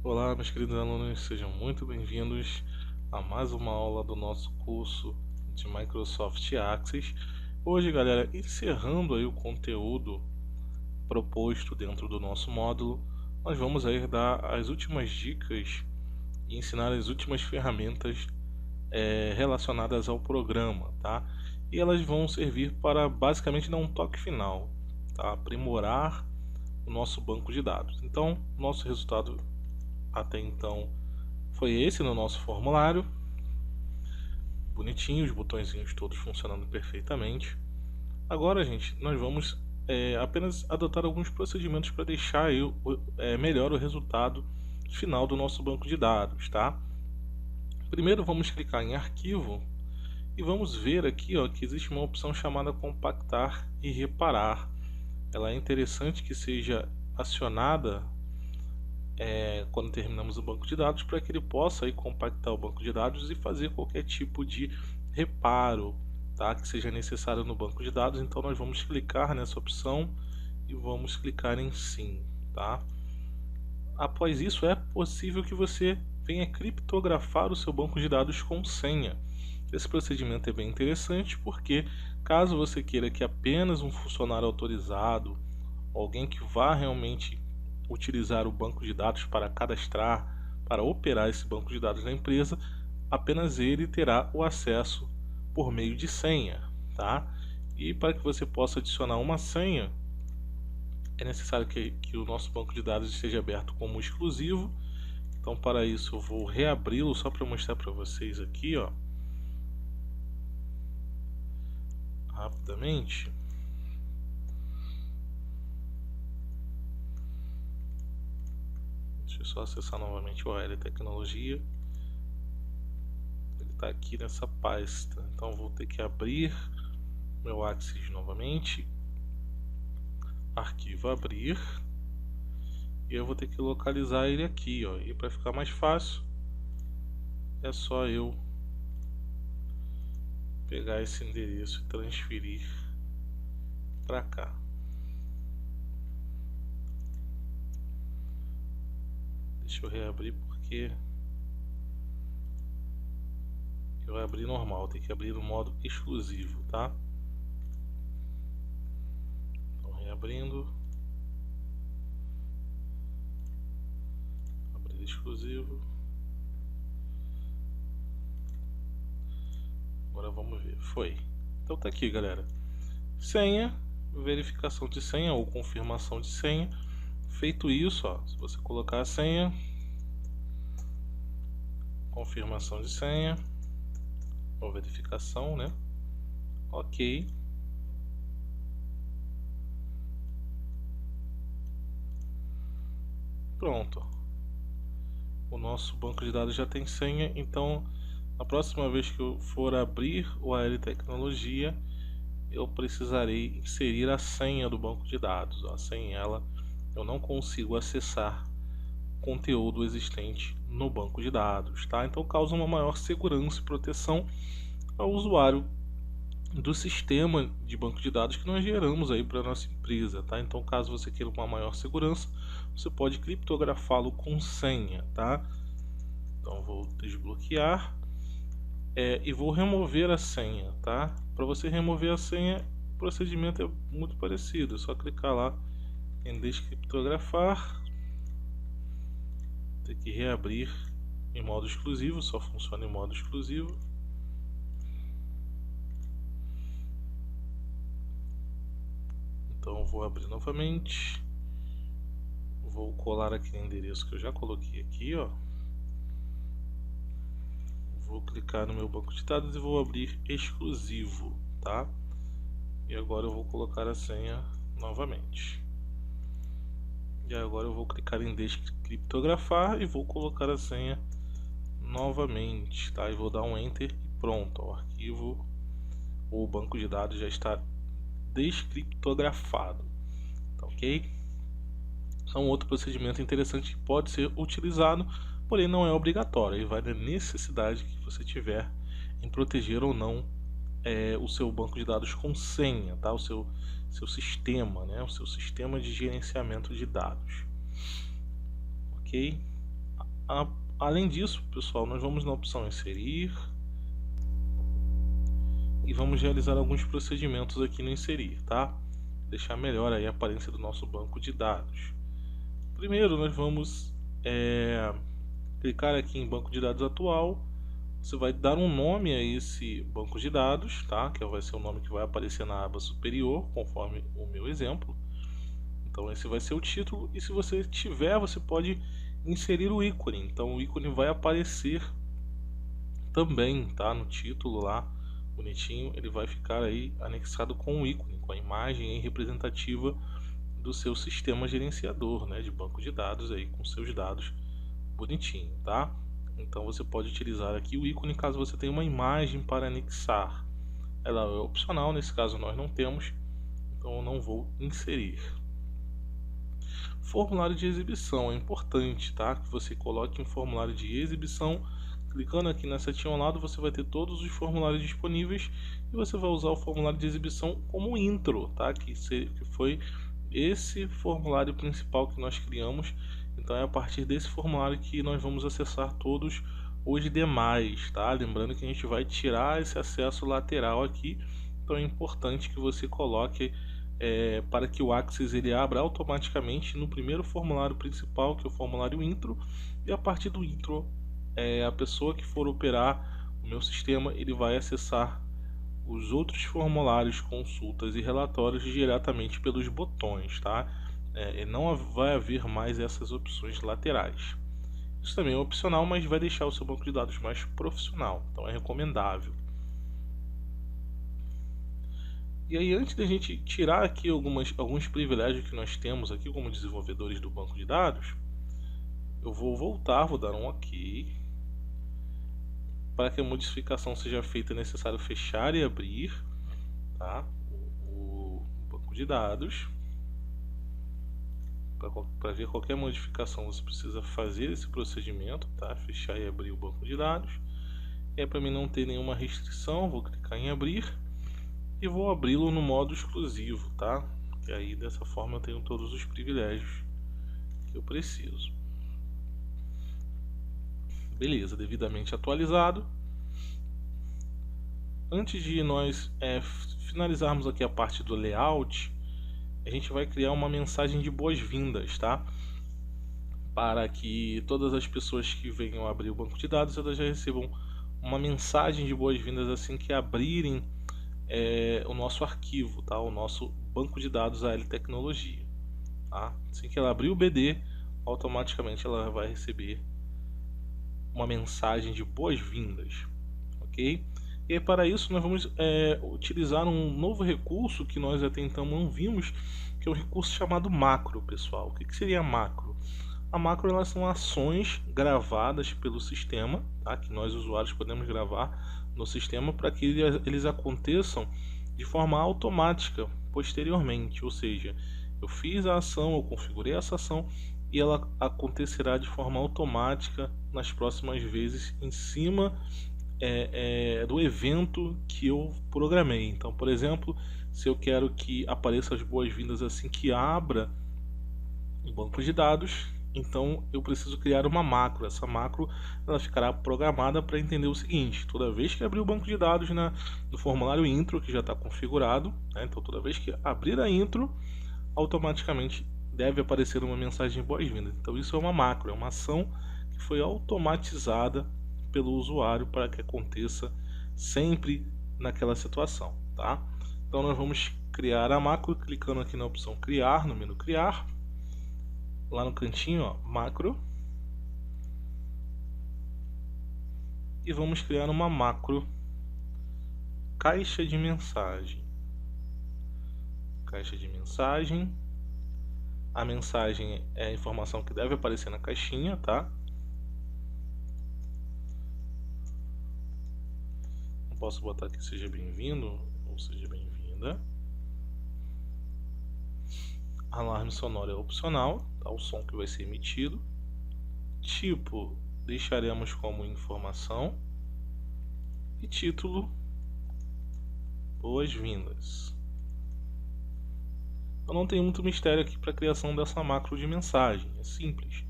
Olá, meus queridos alunos, sejam muito bem-vindos a mais uma aula do nosso curso de Microsoft Access. Hoje, galera, encerrando aí o conteúdo proposto dentro do nosso módulo, nós vamos aí dar as últimas dicas e ensinar as últimas ferramentas relacionadas ao programa, tá? E elas vão servir para basicamente dar um toque final, tá? Aprimorar o nosso banco de dados. Então, nosso resultado até então foi esse no nosso formulário, bonitinho, os botõezinhos todos funcionando perfeitamente. Agora, gente, nós vamos apenas adotar alguns procedimentos para deixar melhor o resultado final do nosso banco de dados, tá? Primeiro vamos clicar em arquivo e vamos ver aqui, ó, que existe uma opção chamada compactar e reparar. Ela é interessante que seja acionada quando terminamos o banco de dados, para que ele possa aí compactar o banco de dados e fazer qualquer tipo de reparo, tá, que seja necessário no banco de dados. Então nós vamos clicar nessa opção e vamos clicar em sim, tá? Após isso, é possível que você venha criptografar o seu banco de dados com senha. Esse procedimento é bem interessante porque, caso você queira que apenas um funcionário autorizado, alguém que vá realmente utilizar o banco de dados para cadastrar, para operar esse banco de dados da empresa, apenas ele terá o acesso por meio de senha, tá? E para que você possa adicionar uma senha, é necessário que o nosso banco de dados esteja aberto como exclusivo. Então, para isso, eu vou reabri-lo só para mostrar para vocês aqui, ó, rapidamente. Deixa eu só acessar novamente o OL Tecnologia. Ele está aqui nessa pasta. Então vou ter que abrir meu Access novamente. Arquivo abrir. E eu vou ter que localizar ele aqui, ó. E para ficar mais fácil, é só eu pegar esse endereço e transferir para cá. Deixa eu reabrir porque eu abri normal, tem que abrir no modo exclusivo, tá? Então reabrindo, abrir exclusivo. Agora vamos ver, foi. Então tá aqui, galera. Senha, verificação de senha ou confirmação de senha. Feito isso, ó, se você colocar a senha, confirmação de senha ou verificação, né? Ok. Pronto. O nosso banco de dados já tem senha, então na próxima vez que eu for abrir o AL Tecnologia, eu precisarei inserir a senha do banco de dados. Ó. Sem ela, eu não consigo acessar conteúdo existente no banco de dados, tá? Então causa uma maior segurança e proteção ao usuário do sistema de banco de dados que nós geramos aí para nossa empresa, tá? Então caso você queira uma maior segurança, você pode criptografá-lo com senha, tá? Então vou desbloquear e vou remover a senha, tá? Para você remover a senha, o procedimento é muito parecido, é só clicar lá em descriptografar. Tem que reabrir em modo exclusivo, só funciona em modo exclusivo. Então vou abrir novamente. Vou colar aqui o endereço que eu já coloquei aqui, ó. Vou clicar no meu banco de dados e vou abrir exclusivo, tá? E agora eu vou colocar a senha novamente. E agora eu vou clicar em descriptografar e vou colocar a senha novamente, tá? E vou dar um enter e pronto, o arquivo ou o banco de dados já está descriptografado, tá ok? Então outro procedimento interessante que pode ser utilizado, porém não é obrigatório, e vai da necessidade que você tiver em proteger ou não o seu banco de dados com senha, tá? O seu sistema, né? O seu sistema de gerenciamento de dados, ok? Além disso, pessoal, nós vamos na opção inserir e vamos realizar alguns procedimentos aqui no inserir, tá? Deixar melhor aí a aparência do nosso banco de dados. Primeiro, nós vamos clicar aqui em banco de dados atual. Você vai dar um nome a esse banco de dados, tá? Que vai ser o nome que vai aparecer na aba superior, conforme o meu exemplo. Então esse vai ser o título, e se você tiver, você pode inserir o ícone. Então o ícone vai aparecer também, tá? No título lá, bonitinho, ele vai ficar aí anexado com o ícone, com a imagem aí representativa do seu sistema gerenciador, né? De banco de dados aí, com seus dados bonitinho, tá? Então você pode utilizar aqui o ícone caso você tenha uma imagem para anexar. Ela é opcional, nesse caso nós não temos, então eu não vou inserir. Formulário de exibição, é importante, tá? Que você coloque um formulário de exibição. Clicando aqui na setinha ao lado, você vai ter todos os formulários disponíveis e você vai usar o formulário de exibição como intro, tá? Que foi esse formulário principal que nós criamos. Então é a partir desse formulário que nós vamos acessar todos os demais, tá? Lembrando que a gente vai tirar esse acesso lateral aqui, então é importante que você coloque para que o Axis ele abra automaticamente no primeiro formulário principal, que é o formulário intro, e a partir do intro, a pessoa que for operar o meu sistema, ele vai acessar os outros formulários, consultas e relatórios diretamente pelos botões, tá? Não vai haver mais essas opções laterais. Isso também é opcional, mas vai deixar o seu banco de dados mais profissional, então é recomendável. E aí, antes da gente tirar aqui alguns privilégios que nós temos aqui como desenvolvedores do banco de dados, eu vou voltar, vou dar um OK. Para que a modificação seja feita, é necessário fechar e abrir, tá? o banco de dados. Para ver qualquer modificação, você precisa fazer esse procedimento, tá? Fechar e abrir o banco de dados. E para mim não ter nenhuma restrição, vou clicar em abrir e vou abri-lo no modo exclusivo, tá? Que aí dessa forma eu tenho todos os privilégios que eu preciso. Beleza, devidamente atualizado. Antes de nós finalizarmos aqui a parte do layout, a gente vai criar uma mensagem de boas-vindas, tá? Para que todas as pessoas que venham abrir o banco de dados, elas já recebam uma mensagem de boas-vindas assim que abrirem o nosso arquivo, tá? O nosso banco de dados AL Tecnologia, tá? Assim que ela abrir o BD, automaticamente ela vai receber uma mensagem de boas-vindas, ok? E aí, para isso nós vamos utilizar um novo recurso que nós até então não vimos, que é um recurso chamado macro, pessoal. O que seria macro? A macro, elas são ações gravadas pelo sistema, tá? Que nós usuários podemos gravar no sistema para que eles aconteçam de forma automática posteriormente, ou seja, eu fiz a ação, eu configurei essa ação e ela acontecerá de forma automática nas próximas vezes em cima do evento que eu programei. Então, por exemplo, se eu quero que apareça as boas-vindas assim que abra um banco de dados, então eu preciso criar uma macro. Essa macro ela ficará programada para entender o seguinte: toda vez que abrir o banco de dados no formulário intro, que já está configurado, né? Então toda vez que abrir a intro, automaticamente deve aparecer uma mensagem de boas-vindas. Então isso é uma macro, é uma ação que foi automatizada pelo usuário para que aconteça sempre naquela situação, tá? Então nós vamos criar a macro clicando aqui na opção criar, no menu criar, lá no cantinho, ó, macro, e vamos criar uma macro caixa de mensagem. Caixa de mensagem. A mensagem é a informação que deve aparecer na caixinha, tá? Não posso botar aqui seja bem-vindo ou seja bem-vinda. Alarme sonoro é opcional, tá? O som que vai ser emitido. Tipo, deixaremos como informação. E título, boas-vindas. Eu não tenho muito mistério aqui para a criação dessa macro de mensagem, é simples.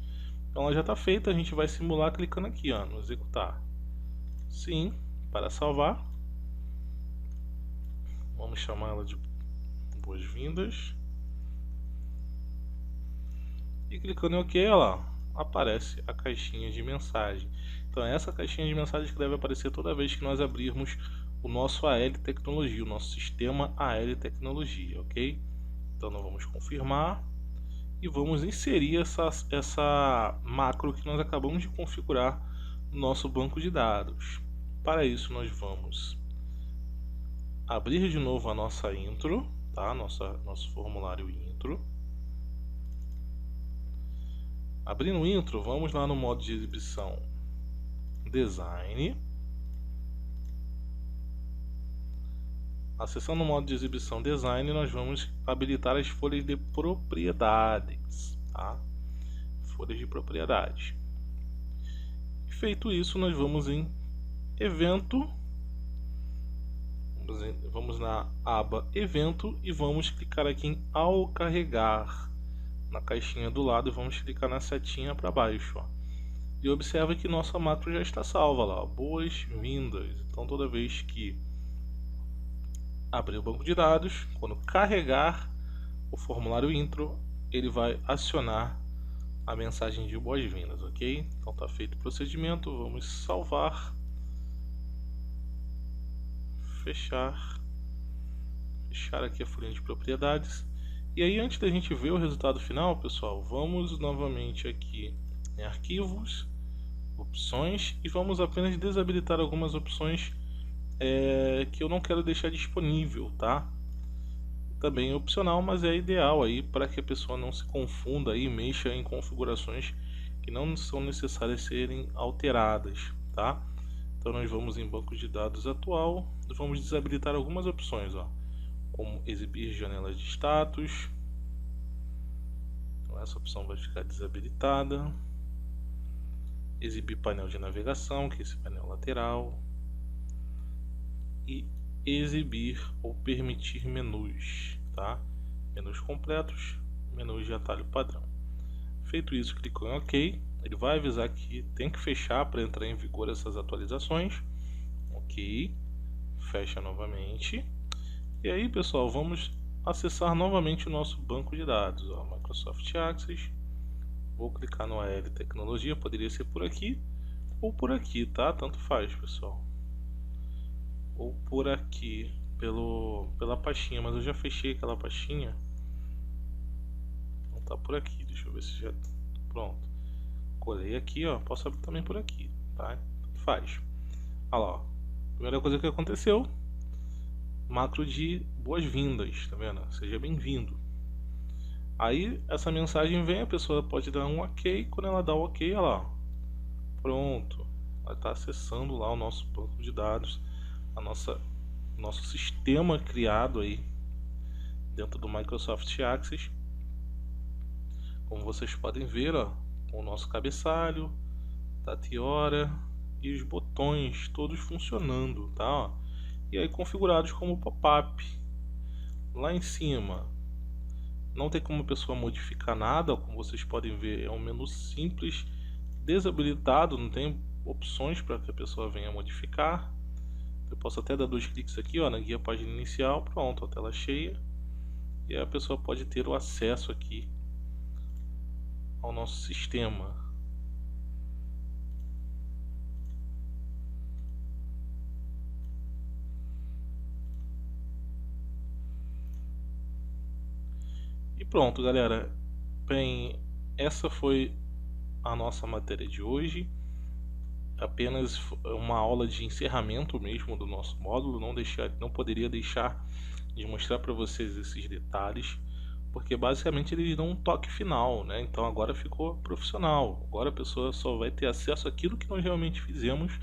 Então ela já está feita, a gente vai simular clicando aqui, ó, no executar. Sim, para salvar. Vamos chamar ela de boas-vindas. E clicando em OK, olha lá, aparece a caixinha de mensagem. Então é essa caixinha de mensagem que deve aparecer toda vez que nós abrirmos o nosso AL Tecnologia, o nosso sistema AL Tecnologia, ok? Então nós vamos confirmar e vamos inserir essa macro que nós acabamos de configurar no nosso banco de dados. Para isso nós vamos abrir de novo a nossa intro, tá? Nosso formulário intro. Abrindo o intro, vamos lá no modo de exibição Design. Acessando o modo de exibição Design, nós vamos habilitar as folhas de propriedades, tá? Folhas de propriedades. Feito isso, nós vamos em Evento, vamos na aba Evento e vamos clicar aqui em Ao carregar, na caixinha do lado, e vamos clicar na setinha para baixo, ó. E observa que nossa macro já está salva lá, boas-vindas. Então toda vez que abrir o banco de dados, quando carregar o formulário intro, ele vai acionar a mensagem de boas-vindas, ok? Então está feito o procedimento, vamos salvar, fechar aqui a folha de propriedades. E aí, antes da gente ver o resultado final, pessoal, vamos novamente aqui em arquivos, opções, e vamos apenas desabilitar algumas opções que eu não quero deixar disponível, tá? Também é opcional, mas é ideal aí para que a pessoa não se confunda e mexa em configurações que não são necessárias serem alteradas, tá? Então nós vamos em banco de dados atual, vamos desabilitar algumas opções, ó, como exibir janelas de status. Então essa opção vai ficar desabilitada. Exibir painel de navegação, que é esse painel lateral. E exibir ou permitir menus, tá? Menus completos, menus de atalho padrão. Feito isso, clicou em OK. Ele vai avisar que tem que fechar para entrar em vigor essas atualizações. OK. Fecha novamente. E aí, pessoal, vamos acessar novamente o nosso banco de dados, ó, Microsoft Access. Vou clicar no AL Tecnologia, poderia ser por aqui ou por aqui, tá? Tanto faz, pessoal. Ou por aqui, pela pastinha, mas eu já fechei aquela pastinha. Não tá por aqui, deixa eu ver se já... Pronto. Colei aqui, ó, posso abrir também por aqui, tá? Tanto faz. Olha lá, ó. Primeira coisa que aconteceu, macro de boas-vindas, tá vendo? Seja bem-vindo. Aí essa mensagem vem, a pessoa pode dar um OK, quando ela dá o OK, olha lá, pronto, ela está acessando lá o nosso banco de dados, nosso sistema criado aí dentro do Microsoft Access. Como vocês podem ver, ó, com o nosso cabeçalho, data e hora e os botões todos funcionando, tá? Ó. E aí configurados como pop-up. Lá em cima não tem como a pessoa modificar nada, como vocês podem ver, é um menu simples, desabilitado, não tem opções para que a pessoa venha modificar. Eu posso até dar 2 cliques aqui, ó, na guia página inicial, pronto, a tela cheia. E aí a pessoa pode ter o acesso aqui ao nosso sistema. E pronto, galera. Bem, essa foi a nossa matéria de hoje. Apenas uma aula de encerramento mesmo do nosso módulo. Não poderia deixar de mostrar para vocês esses detalhes, porque basicamente eles dão um toque final, né? Então agora ficou profissional. Agora a pessoa só vai ter acesso àquilo que nós realmente fizemos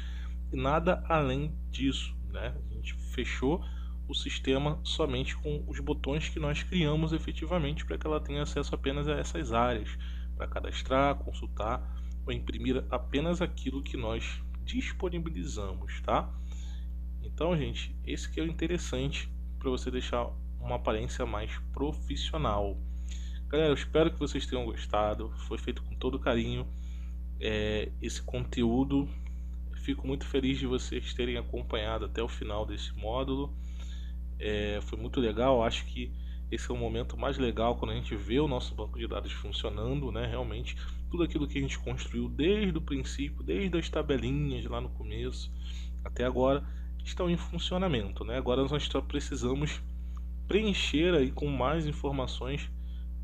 e nada além disso, né? A gente fechou o sistema somente com os botões que nós criamos efetivamente para que ela tenha acesso apenas a essas áreas, para cadastrar, consultar ou imprimir apenas aquilo que nós disponibilizamos, tá? Então, gente, esse que é o interessante para você deixar uma aparência mais profissional. Galera, eu espero que vocês tenham gostado, foi feito com todo carinho. esse conteúdo. Fico muito feliz de vocês terem acompanhado até o final desse módulo. Foi muito legal. Acho que esse é o momento mais legal quando a gente vê o nosso banco de dados funcionando, né? Realmente tudo aquilo que a gente construiu desde o princípio, desde as tabelinhas lá no começo até agora, estão em funcionamento, né? Agora nós só precisamos preencher aí com mais informações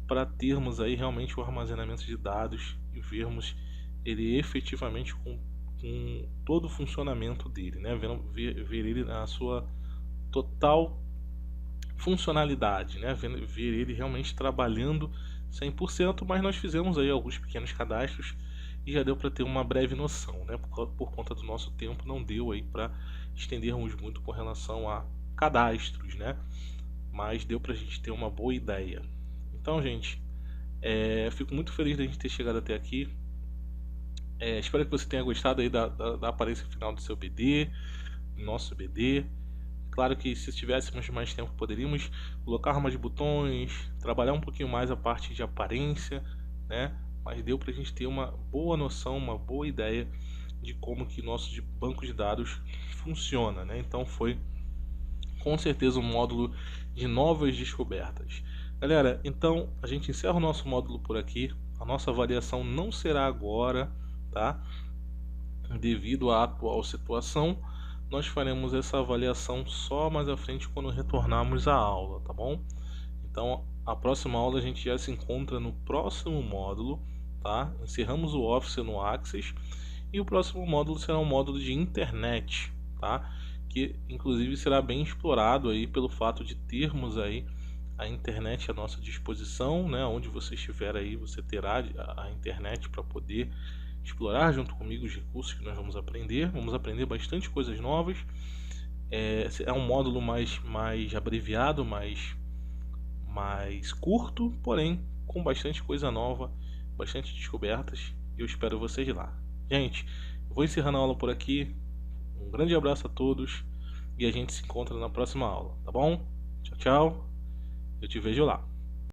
para termos aí realmente o armazenamento de dados e vermos ele efetivamente com todo o funcionamento dele, né? Ver ele na sua total funcionalidade, né? Ver ele realmente trabalhando 100%, mas nós fizemos aí alguns pequenos cadastros e já deu para ter uma breve noção, né? Por conta do nosso tempo não deu aí para estendermos muito com relação a cadastros, né? Mas deu para a gente ter uma boa ideia. Então, gente, fico muito feliz de a gente ter chegado até aqui. Espero que você tenha gostado aí da aparência final do seu BD, do nosso BD. Claro que se tivéssemos mais tempo poderíamos colocar mais botões, trabalhar um pouquinho mais a parte de aparência, né? Mas deu para a gente ter uma boa noção, uma boa ideia de como que nosso banco de dados funciona, né? Então foi com certeza um módulo de novas descobertas. Galera, então a gente encerra o nosso módulo por aqui. A nossa avaliação não será agora, tá? Devido à atual situação, nós faremos essa avaliação só mais à frente quando retornarmos à aula, tá bom? Então, a próxima aula a gente já se encontra no próximo módulo, tá? Encerramos o Office no Axis e o próximo módulo será um módulo de internet, tá? Que inclusive será bem explorado aí pelo fato de termos aí a internet à nossa disposição, né? Onde você estiver aí, você terá a internet para poder explorar junto comigo os recursos que nós vamos aprender bastante coisas novas. É um módulo mais abreviado, mais curto, porém com bastante coisa nova, bastante descobertas, e eu espero vocês lá. Gente, vou encerrando a aula por aqui. Um grande abraço a todos e a gente se encontra na próxima aula, tá bom? Tchau, tchau. Eu te vejo lá.